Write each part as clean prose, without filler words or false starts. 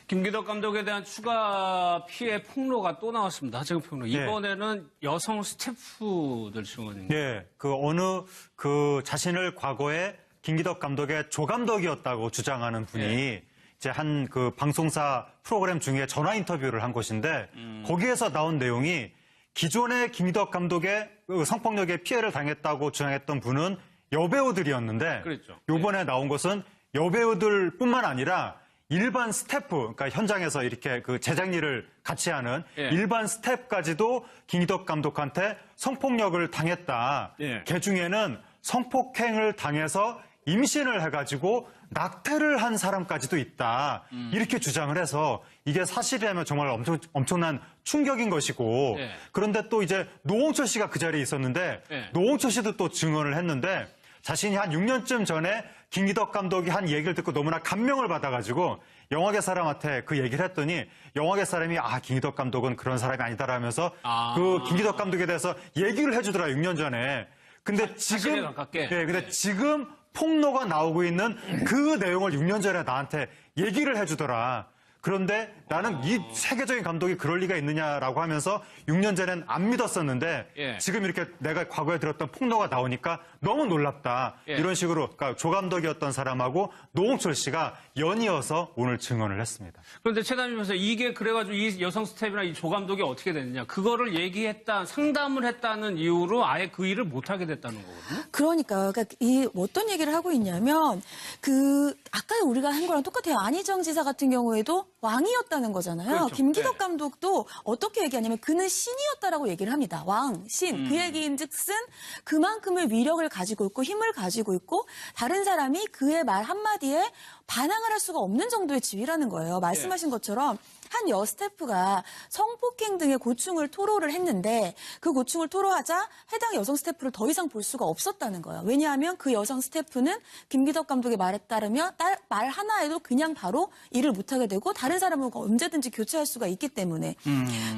김기덕 감독에 대한 추가 피해 폭로가 또 나왔습니다. 하재근 평론. 이번에는 여성 스태프들 증언입니다. 네, 자신을 과거에 김기덕 감독의 조감독이었다고 주장하는 분이 이제 한 그 방송사 프로그램 중에 전화 인터뷰를 한 것인데 거기에서 나온 내용이 기존의 김기덕 감독의 성폭력에 피해를 당했다고 주장했던 분은 여배우들이었는데 그랬죠. 이번에 나온 것은 여배우들뿐만 아니라 일반 스태프, 그러니까 현장에서 이렇게 그 제작 일을 같이 하는 일반 스태프까지도 김기덕 감독한테 성폭력을 당했다. 그 중에는 성폭행을 당해서 임신을 해가지고 낙태를 한 사람까지도 있다. 이렇게 주장을 해서 이게 사실이라면 정말 엄청난 충격인 것이고 그런데 또 이제 노홍철 씨가 그 자리에 있었는데 노홍철 씨도 또 증언을 했는데 자신이 한 6년쯤 전에 김기덕 감독이 한 얘기를 듣고 너무나 감명을 받아가지고 영화계 사람한테 그 얘기를 했더니 영화계 사람이 김기덕 감독은 그런 사람이 아니다라면서 그 김기덕 감독에 대해서 얘기를 해주더라 6년 전에. 근데 지금 폭로가 나오고 있는 그 내용을 6년 전에 나한테 얘기를 해주더라. 그런데 나는 이 세계적인 감독이 그럴 리가 있느냐라고 하면서 6년 전엔 안 믿었었는데 지금 이렇게 내가 과거에 들었던 폭로가 나오니까 너무 놀랍다. 이런 식으로 그러니까 조 감독이었던 사람하고 노홍철 씨가 연이어서 오늘 증언을 했습니다. 그런데 최단님께서 이게 그래가지고 이 여성 스텝이나 이 조 감독이 어떻게 됐느냐. 그거를 얘기했다, 상담을 했다는 이유로 아예 그 일을 못하게 됐다는 거거든요. 그러니까 어떤 얘기를 하고 있냐면 아까 우리가 한 거랑 똑같아요. 안희정 지사 같은 경우에도 왕이었다는 거잖아요. 그렇죠. 김기덕 감독도 어떻게 얘기하냐면 그는 신이었다라고 얘기를 합니다. 왕, 신. 그 얘기인즉슨 그만큼의 위력을 가지고 있고 힘을 가지고 있고 다른 사람이 그의 말 한마디에 반항을 할 수가 없는 정도의 지위라는 거예요. 말씀하신 것처럼 한 여 스태프가 성폭행 등의 고충을 토로를 했는데 그 고충을 토로하자 해당 여성 스태프를 더 이상 볼 수가 없었다는 거예요. 왜냐하면 그 여성 스태프는 김기덕 감독의 말에 따르면 말 하나에도 그냥 바로 일을 못하게 되고 다른 사람은 언제든지 교체할 수가 있기 때문에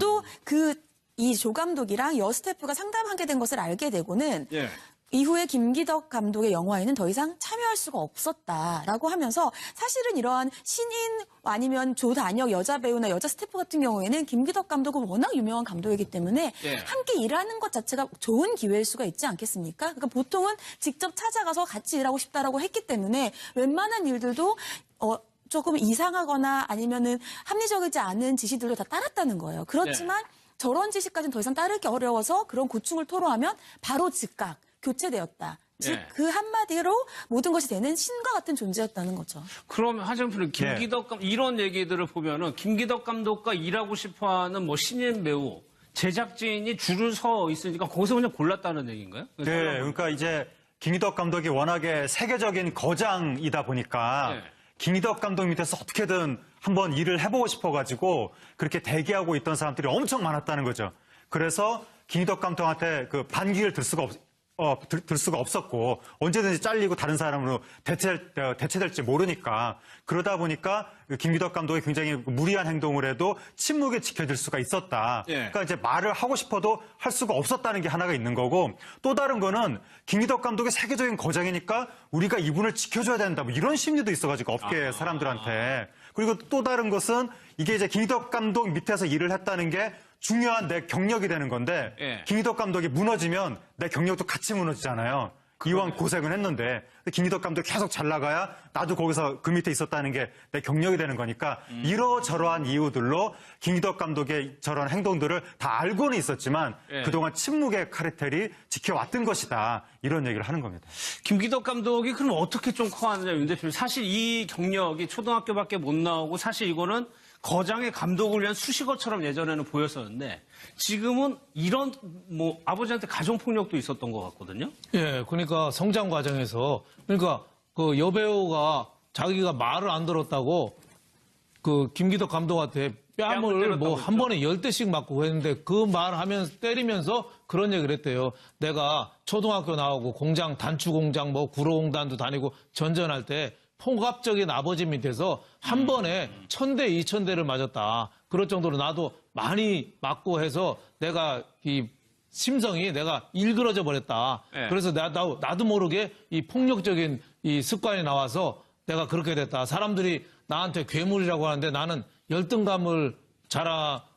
또 이 조 감독이랑 여 스태프가 상담하게 된 것을 알게 되고는 이후에 김기덕 감독의 영화에는 더 이상 참여할 수가 없었다라고 하면서 사실은 이러한 신인 아니면 조단역 여자 배우나 여자 스태프 같은 경우에는 김기덕 감독은 워낙 유명한 감독이기 때문에 함께 일하는 것 자체가 좋은 기회일 수가 있지 않겠습니까? 그러니까 보통은 직접 찾아가서 같이 일하고 싶다라고 했기 때문에 웬만한 일들도 조금 이상하거나 아니면은 합리적이지 않은 지시들도 다 따랐다는 거예요. 그렇지만 저런 지시까지는 더 이상 따르기 어려워서 그런 고충을 토로하면 바로 즉각 교체되었다. 즉 그 한마디로 모든 것이 되는 신과 같은 존재였다는 거죠. 그럼 하재근 평론 김기덕 감독 이런 얘기들을 보면은 김기덕 감독과 일하고 싶어하는 뭐 신인 배우 제작진이 줄을 서 있으니까 거기서 그냥 골랐다는 얘기인가요? 네, 그러니까 이제 김기덕 감독이 워낙에 세계적인 거장이다 보니까 김기덕 감독 밑에서 어떻게든 한번 일을 해보고 싶어가지고 그렇게 대기하고 있던 사람들이 엄청 많았다는 거죠. 그래서 김기덕 감독한테 그 반기를 들 수가 없었고 언제든지 잘리고 다른 사람으로 대체될지 모르니까 그러다 보니까 김기덕 감독이 굉장히 무리한 행동을 해도 침묵에 지켜질 수가 있었다. 그러니까 이제 말을 하고 싶어도 할 수가 없었다는 게 하나가 있는 거고 또 다른 거는 김기덕 감독이 세계적인 거장이니까 우리가 이분을 지켜줘야 된다. 뭐 이런 심리도 있어가지고 업계 사람들한테. 그리고 또 다른 것은 이게 이제 김기덕 감독 밑에서 일을 했다는 게 중요한 내 경력이 되는 건데 김기덕 감독이 무너지면 내 경력도 같이 무너지잖아요. 이왕 고생을 했는데 김기덕 감독이 계속 잘 나가야 나도 거기서 그 밑에 있었다는 게 내 경력이 되는 거니까 이러저러한 이유들로 김기덕 감독의 저런 행동들을 다 알고는 있었지만 그동안 침묵의 카르텔이 지켜왔던 것이다. 이런 얘기를 하는 겁니다. 김기덕 감독이 그럼 어떻게 좀 커하느냐 윤 대표님. 사실 이 경력이 초등학교밖에 못 나오고 사실 이거는 거장의 감독을 위한 수식어처럼 예전에는 보였었는데 지금은 이런 뭐 아버지한테 가정폭력도 있었던 것 같거든요. 그러니까 성장 과정에서 그러니까 그 여배우가 자기가 말을 안 들었다고 그 김기덕 감독한테 뺨을 뭐 한 번에 10대씩 맞고 했는데 그 말하면서 때리면서 그런 얘기를 했대요. 내가 초등학교 나오고 공장 단추 공장 뭐 구로공단도 다니고 전전할 때 폭압적인 아버지 밑에서 한 번에 1000대, 2000대를 맞았다. 그럴 정도로 나도 많이 맞고 해서 내가 이 심성이 내가 일그러져 버렸다. 그래서 나도 모르게 이 폭력적인 이 습관이 나와서 내가 그렇게 됐다. 사람들이 나한테 괴물이라고 하는데 나는 열등감을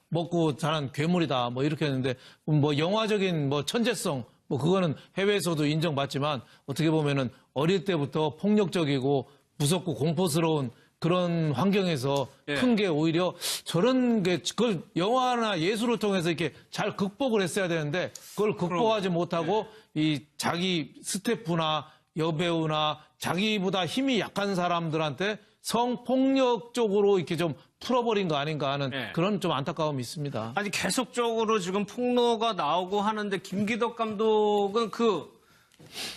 먹고 자란 괴물이다. 뭐 이렇게 했는데 뭐 영화적인 뭐 천재성 뭐 그거는 해외에서도 인정받지만 어떻게 보면은 어릴 때부터 폭력적이고 무섭고 공포스러운 그런 환경에서 예. 큰 게 오히려 저런 게 그걸 영화나 예술을 통해서 이렇게 잘 극복을 했어야 되는데 그걸 극복하지 못하고 이 자기 스태프나 여배우나 자기보다 힘이 약한 사람들한테 성폭력 쪽으로 이렇게 좀 풀어버린 거 아닌가 하는 네. 그런 좀 안타까움이 있습니다. 아니 계속적으로 지금 폭로가 나오고 하는데 김기덕 감독은 그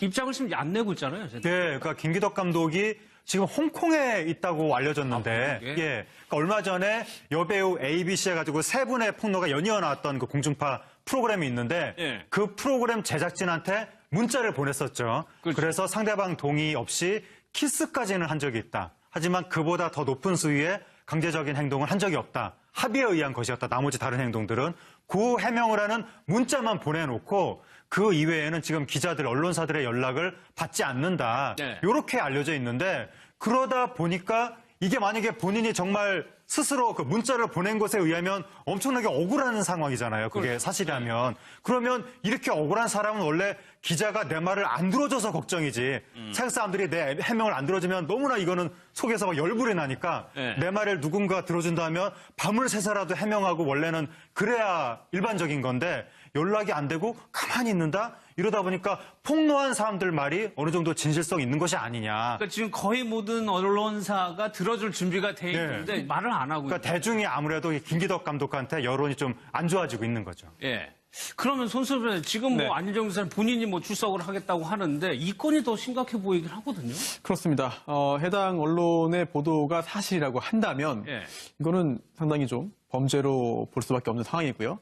입장을 지금 안 내고 있잖아요. 네, 그러니까 김기덕 감독이 지금 홍콩에 있다고 알려졌는데, 그게? 예, 그러니까 얼마 전에 여배우 ABC 해가지고 세 분의 폭로가 연이어 나왔던 그 공중파 프로그램이 있는데, 예. 그 프로그램 제작진한테 문자를 보냈었죠. 그렇죠. 그래서 상대방 동의 없이 키스까지는 한 적이 있다. 하지만 그보다 더 높은 수위의 강제적인 행동을 한 적이 없다. 합의에 의한 것이었다. 나머지 다른 행동들은 그 해명을 하는 문자만 보내놓고 그 이외에는 지금 기자들, 언론사들의 연락을 받지 않는다. 네. 이렇게 알려져 있는데 그러다 보니까 이게 만약에 본인이 정말 스스로 그 문자를 보낸 것에 의하면 엄청나게 억울한 상황이잖아요. 그게 그렇죠. 사실이라면. 그러면 이렇게 억울한 사람은 원래 기자가 내 말을 안 들어줘서 걱정이지. 세상 사람들이 내 해명을 안 들어주면 너무나 이거는 속에서 막 열불이 나니까 네. 내 말을 누군가 들어준다면 밤을 새서라도 해명하고 원래는 그래야 일반적인 건데 연락이 안 되고 가만히 있는다? 이러다 보니까 폭로한 사람들 말이 어느 정도 진실성 있는 것이 아니냐. 그러니까 지금 거의 모든 언론사가 들어줄 준비가 돼 네. 있는데 말을 안 하고 그러니까 대중이 아무래도 이 김기덕 감독한테 여론이 좀 안 좋아지고 있는 거죠. 예. 그러면 손수변 지금 네. 뭐 안희정 지사는 본인이 뭐 출석을 하겠다고 하는데 이 건이 더 심각해 보이긴 하거든요. 그렇습니다. 해당 언론의 보도가 사실이라고 한다면 예. 이거는 상당히 좀 범죄로 볼 수밖에 없는 상황이고요.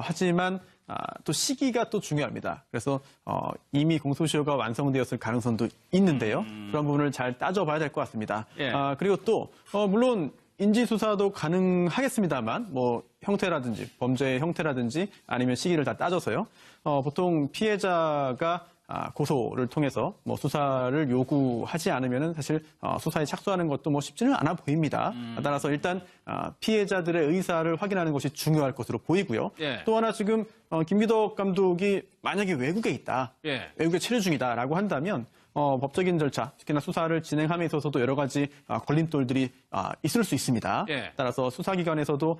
하지만 또 시기가 또 중요합니다. 그래서 이미 공소시효가 완성되었을 가능성도 있는데요. 그런 부분을 잘 따져봐야 될 것 같습니다. 예. 그리고 또 물론 인지수사도 가능하겠습니다만 뭐 형태라든지 범죄의 형태라든지 아니면 시기를 다 따져서요. 보통 피해자가 고소를 통해서 뭐 수사를 요구하지 않으면은 사실 수사에 착수하는 것도 뭐 쉽지는 않아 보입니다. 따라서 일단 피해자들의 의사를 확인하는 것이 중요할 것으로 보이고요. 예. 또 하나 지금 김기덕 감독이 만약에 외국에 있다, 예. 외국에 체류 중이다라고 한다면 법적인 절차, 특히나 수사를 진행함에 있어서도 여러 가지 걸림돌들이 있을 수 있습니다. 예. 따라서 수사기관에서도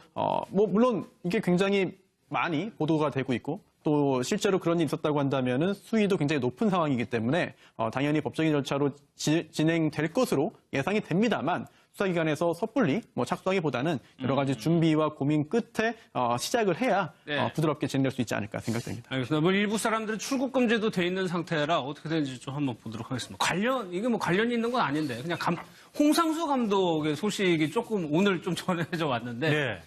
뭐 물론 이게 굉장히 많이 보도가 되고 있고 또 실제로 그런 일이 있었다고 한다면은 수위도 굉장히 높은 상황이기 때문에 당연히 법적인 절차로 진행될 것으로 예상이 됩니다만 수사기관에서 섣불리 뭐 착수하기보다는 여러 가지 준비와 고민 끝에 시작을 해야 네. 부드럽게 진행될 수 있지 않을까 생각됩니다. 알겠습니다. 뭐 일부 사람들은 출국 금지도 돼 있는 상태라 어떻게 되는지 좀 한번 보도록 하겠습니다. 이게 뭐 관련이 있는 건 아닌데 그냥 홍상수 감독의 소식이 조금 오늘 좀 전해져 왔는데 예.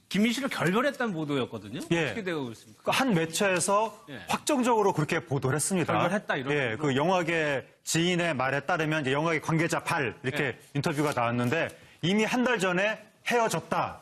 김민희를 결별했다는 보도였거든요. 예. 어떻게 되고 있습니까? 그 한 매체에서 예. 확정적으로 그렇게 보도를 했습니다. 결별했다, 이런 예, 식으로. 그 영화계 지인의 말에 따르면 이제 영화계 관계자 8 이렇게 예. 인터뷰가 나왔는데 이미 한 달 전에 헤어졌다.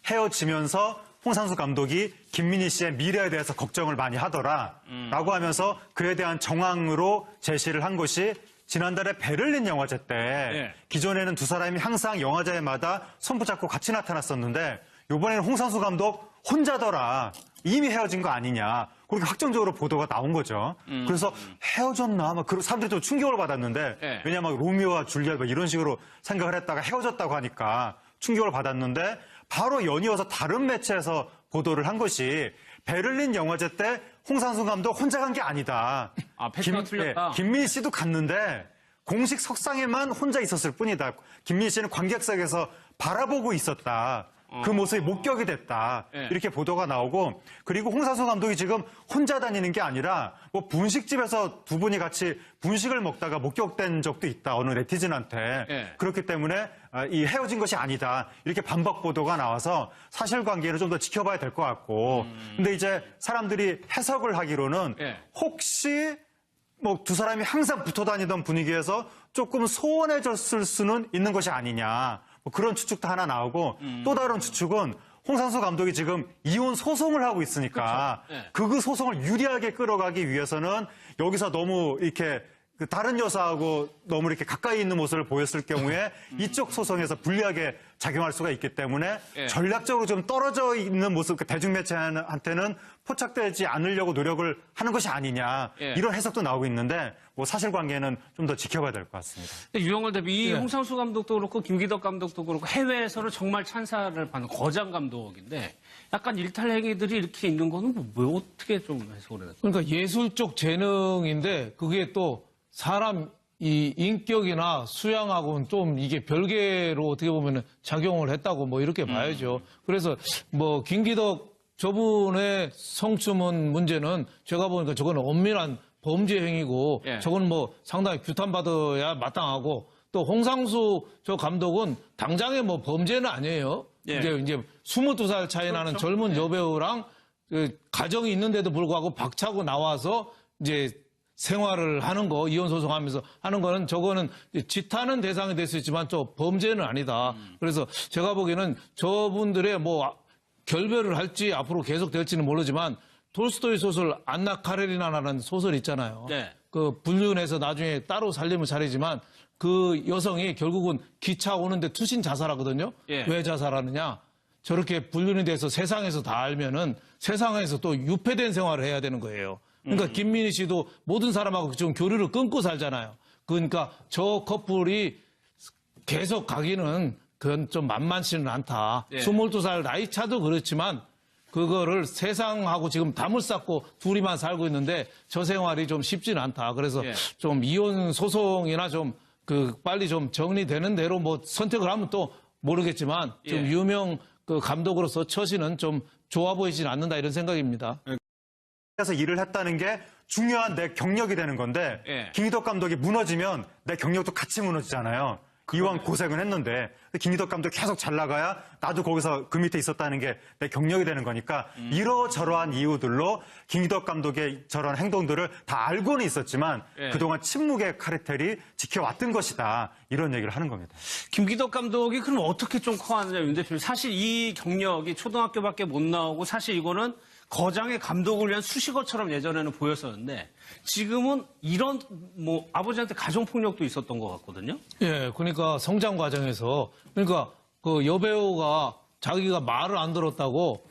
헤어지면서 홍상수 감독이 김민희 씨의 미래에 대해서 걱정을 많이 하더라. 라고 하면서 그에 대한 정황으로 제시를 한 것이 지난달에 베를린 영화제 때 예. 기존에는 두 사람이 항상 영화제마다 손붙잡고 같이 나타났었는데 이번에는 홍상수 감독 혼자더라. 이미 헤어진 거 아니냐. 그렇게 확정적으로 보도가 나온 거죠. 그래서 헤어졌나? 막 사람들이 좀 충격을 받았는데 네. 왜냐면 로미오와 줄리엣 막 이런 식으로 생각을 했다가 헤어졌다고 하니까 충격을 받았는데 바로 연이어서 다른 매체에서 보도를 한 것이 베를린 영화제 때 홍상수 감독 혼자 간 게 아니다. 팩트가 틀렸다. 김민희 씨도 갔는데 공식 석상에만 혼자 있었을 뿐이다. 김민희 씨는 관객석에서 바라보고 있었다. 그 모습이 목격이 됐다. 예. 이렇게 보도가 나오고 그리고 홍상수 감독이 지금 혼자 다니는 게 아니라 뭐 분식집에서 두 분이 같이 분식을 먹다가 목격된 적도 있다. 어느 네티즌한테. 예. 그렇기 때문에 이 헤어진 것이 아니다. 이렇게 반박 보도가 나와서 사실관계를 좀 더 지켜봐야 될 것 같고 근데 이제 사람들이 해석을 하기로는 예. 혹시 뭐 두 사람이 항상 붙어 다니던 분위기에서 조금 소원해졌을 수는 있는 것이 아니냐. 뭐 그런 추측도 하나 나오고 또 다른 추측은 홍상수 감독이 지금 이혼 소송을 하고 있으니까 그렇죠. 네. 그 소송을 유리하게 끌어가기 위해서는 여기서 너무 이렇게 그 다른 여사하고 너무 이렇게 가까이 있는 모습을 보였을 경우에 이쪽 소송에서 불리하게 작용할 수가 있기 때문에 예. 전략적으로 좀 떨어져 있는 모습, 그 대중매체한테는 포착되지 않으려고 노력을 하는 것이 아니냐 예. 이런 해석도 나오고 있는데 뭐 사실관계는 좀 더 지켜봐야 될 것 같습니다. 유영월 대비 이 네. 홍상수 감독도 그렇고 김기덕 감독도 그렇고 해외에서는 정말 찬사를 받는 거장 감독인데 약간 일탈 행위들이 이렇게 있는 거는 왜 어떻게 좀 해석을 해요? 그러니까 예술적 재능인데 그게 또 사람 이 인격이나 수양하고는 좀 이게 별개로 어떻게 보면은 작용을 했다고 뭐 이렇게 봐야죠. 그래서 뭐 김기덕 저분의 성추문 문제는 제가 보니까 저거는 엄밀한 범죄 행위고 예. 저건 뭐 상당히 규탄받아야 마땅하고 또 홍상수 저 감독은 당장의 뭐 범죄는 아니에요. 예. 이제 22살 차이 나는 젊은 여배우랑 그 가정이 있는데도 불구하고 박차고 나와서 이제 생활을 하는 거, 이혼 소송하면서 하는 거는 저거는 지탄은 대상이 될 수 있지만 저 범죄는 아니다. 그래서 제가 보기에는 저분들의 뭐 결별을 할지 앞으로 계속 될지는 모르지만 톨스토이 소설 안나 카레리나라는 소설 있잖아요. 네. 그 불륜해서 나중에 따로 살림을 차리지만 그 여성이 결국은 기차 오는데 투신 자살하거든요. 예. 왜 자살하느냐? 저렇게 불륜이 돼서 세상에서 다 알면은 세상에서 또 유폐된 생활을 해야 되는 거예요. 그러니까 김민희 씨도 모든 사람하고 좀 교류를 끊고 살잖아요. 그러니까 저 커플이 계속 가기는 그건 좀 만만치는 않다. 예. 22살 나이 차도 그렇지만 그거를 세상하고 지금 담을 쌓고 둘이만 살고 있는데 저 생활이 좀 쉽지는 않다. 그래서 예. 좀 이혼 소송이나 좀 그 빨리 좀 정리되는 대로 뭐 선택을 하면 또 모르겠지만 좀 예. 유명 그 감독으로서 처신은 좀 좋아 보이지는 않는다 이런 생각입니다. 그래서 일을 했다는 게 중요한 내 경력이 되는 건데 예. 김기덕 감독이 무너지면 내 경력도 같이 무너지잖아요. 이왕 고생은 했는데 김기덕 감독이 계속 잘 나가야 나도 거기서 그 밑에 있었다는 게 내 경력이 되는 거니까 이러저러한 이유들로 김기덕 감독의 저런 행동들을 다 알고는 있었지만 예. 그동안 침묵의 카르텔이 지켜왔던 것이다. 이런 얘기를 하는 겁니다. 김기덕 감독이 그럼 어떻게 좀 커하느냐, 윤 대표님. 사실 이 경력이 초등학교밖에 못 나오고 사실 이거는 거장의 감독을 위한 수식어처럼 예전에는 보였었는데 지금은 이런 뭐 아버지한테 가정폭력도 있었던 것 같거든요. 예, 그러니까 성장 과정에서 그러니까 그 여배우가 자기가 말을 안 들었다고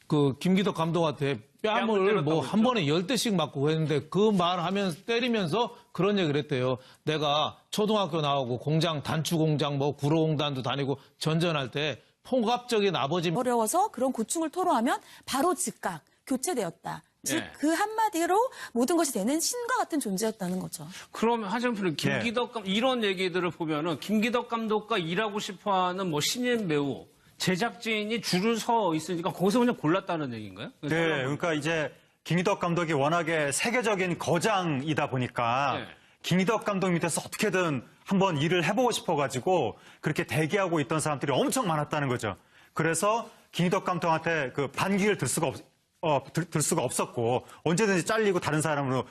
그 김기덕 감독한테 뺨을 때렸다고 뭐 한 번에 10대씩 맞고 했는데 그 말하면서 때리면서 그런 얘기를 했대요. 내가 초등학교 나오고 공장 단추 공장 뭐 구로공단도 다니고 전전할 때 폭압적인 아버지 어려워서 그런 고충을 토로하면 바로 즉각 교체되었다. 즉, 예. 그 한마디로 모든 것이 되는 신과 같은 존재였다는 거죠. 그러면 하정필은 김기덕 감독 이런 얘기들을 보면은 김기덕 감독과 일하고 싶어하는 뭐 신인 배우 제작진이 줄을 서 있으니까 거기서 그냥 골랐다는 얘기인가요? 네, 그러니까 이제 김기덕 감독이 워낙에 세계적인 거장이다 보니까 네. 김기덕 감독 밑에서 어떻게든 한번 일을 해보고 싶어가지고 그렇게 대기하고 있던 사람들이 엄청 많았다는 거죠. 그래서 김기덕 감독한테 그 반기를 들 수가 없었고 언제든지 잘리고 다른 사람으로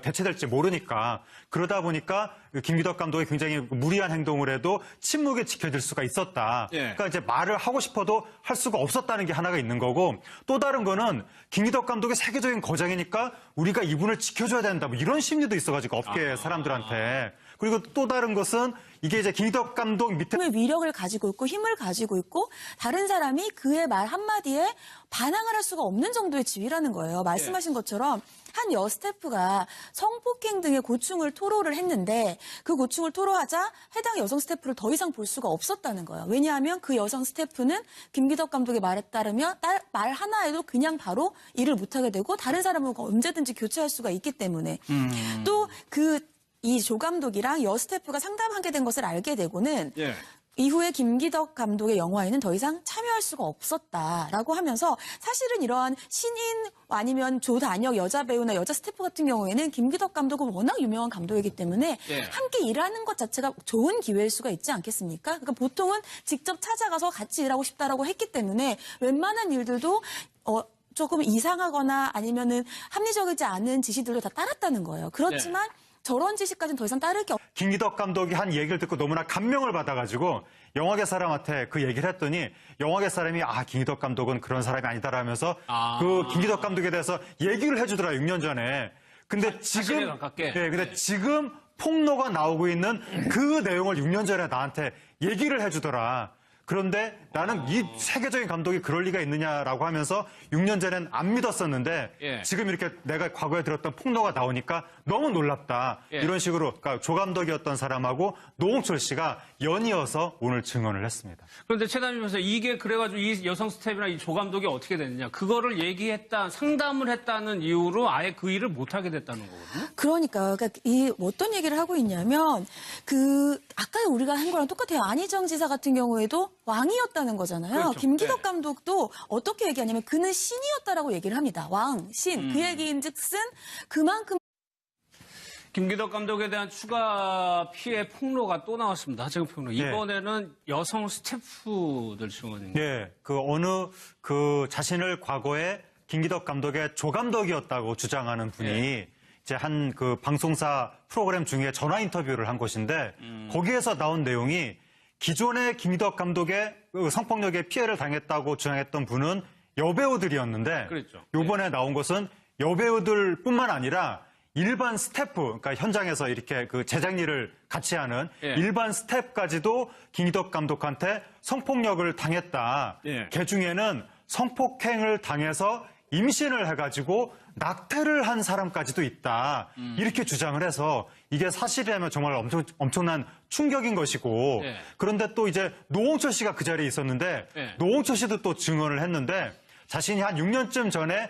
대체될지 모르니까 그러다 보니까 김기덕 감독이 굉장히 무리한 행동을 해도 침묵에 지켜질 수가 있었다. 예. 그러니까 이제 말을 하고 싶어도 할 수가 없었다는 게 하나가 있는 거고 또 다른 거는 김기덕 감독이 세계적인 거장이니까 우리가 이분을 지켜줘야 된다. 뭐 이런 심리도 있어가지고 업계 사람들한테. 그리고 또 다른 것은 이게 이제 김기덕 감독 밑에 힘의 위력을 가지고 있고 힘을 가지고 있고 다른 사람이 그의 말 한마디에 반항을 할 수가 없는 정도의 지위라는 거예요. 말씀하신 것처럼 한 여 스태프가 성폭행 등의 고충을 토로를 했는데 그 고충을 토로하자 해당 여성 스태프를 더 이상 볼 수가 없었다는 거예요. 왜냐하면 그 여성 스태프는 김기덕 감독의 말에 따르면 말 하나에도 그냥 바로 일을 못하게 되고 다른 사람을 언제든지 교체할 수가 있기 때문에 또 이 조 감독이랑 여 스태프가 상담하게 된 것을 알게 되고는 예. 이후에 김기덕 감독의 영화에는 더 이상 참여할 수가 없었다라고 하면서 사실은 이러한 신인 아니면 조단역 여자 배우나 여자 스태프 같은 경우에는 김기덕 감독은 워낙 유명한 감독이기 때문에 예. 함께 일하는 것 자체가 좋은 기회일 수가 있지 않겠습니까? 그러니까 보통은 직접 찾아가서 같이 일하고 싶다라고 했기 때문에 웬만한 일들도 조금 이상하거나 아니면은 합리적이지 않은 지시들도 다 따랐다는 거예요. 그렇지만 저런 지시까지는 더 이상 따를 게 김기덕 감독이 한 얘기를 듣고 너무나 감명을 받아가지고 영화계 사람한테 그 얘기를 했더니 영화계 사람이 김기덕 감독은 그런 사람이 아니다라면서 그 김기덕 감독에 대해서 얘기를 해주더라 6년 전에. 근데 사실에 지금 가깝게. 근데 지금 폭로가 나오고 있는 그 내용을 6년 전에 나한테 얘기를 해주더라. 그런데 나는 이 세계적인 감독이 그럴 리가 있느냐라고 하면서 6년 전엔 안 믿었었는데 예. 지금 이렇게 내가 과거에 들었던 폭로가 나오니까 너무 놀랍다. 예. 이런 식으로 그러니까 조 감독이었던 사람하고 노홍철 씨가 연이어서 오늘 증언을 했습니다. 그런데 최단임 변호사 이게 그래가지고 이 여성 스텝이나 이 조 감독이 어떻게 됐느냐. 그거를 얘기했다, 상담을 했다는 이유로 아예 그 일을 못하게 됐다는 거거든요. 그러니까 이 어떤 얘기를 하고 있냐면 아까 우리가 한 거랑 똑같아요. 안희정 지사 같은 경우에도 왕이었다는 거잖아요. 그렇죠. 김기덕 네. 감독도 어떻게 얘기하냐면 그는 신이었다라고 얘기를 합니다. 왕, 신. 그 얘기인즉슨 그만큼 김기덕 감독에 대한 추가 피해 폭로가 또 나왔습니다. 하재근 평론. 네. 이번에는 여성 스태프들 증언입니다. 예, 자신을 과거에 김기덕 감독의 조 감독이었다고 주장하는 분이 이제 한 그 방송사 프로그램 중에 전화 인터뷰를 한 것인데 거기에서 나온 내용이 기존의 김기덕 감독의 그 성폭력에 피해를 당했다고 주장했던 분은 여배우들이었는데 그랬죠. 요번에 나온 것은 여배우들뿐만 아니라 일반 스태프, 그러니까 현장에서 이렇게 그 제작 일을 같이 하는 예. 일반 스태프까지도 김기덕 감독한테 성폭력을 당했다. 예. 그 중에는 성폭행을 당해서 임신을 해가지고 낙태를 한 사람까지도 있다. 이렇게 주장을 해서 이게 사실이라면 정말 엄청난 충격인 것이고 예. 그런데 또 이제 노홍철 씨가 그 자리에 있었는데 예. 노홍철 씨도 또 증언을 했는데 자신이 한 6년쯤 전에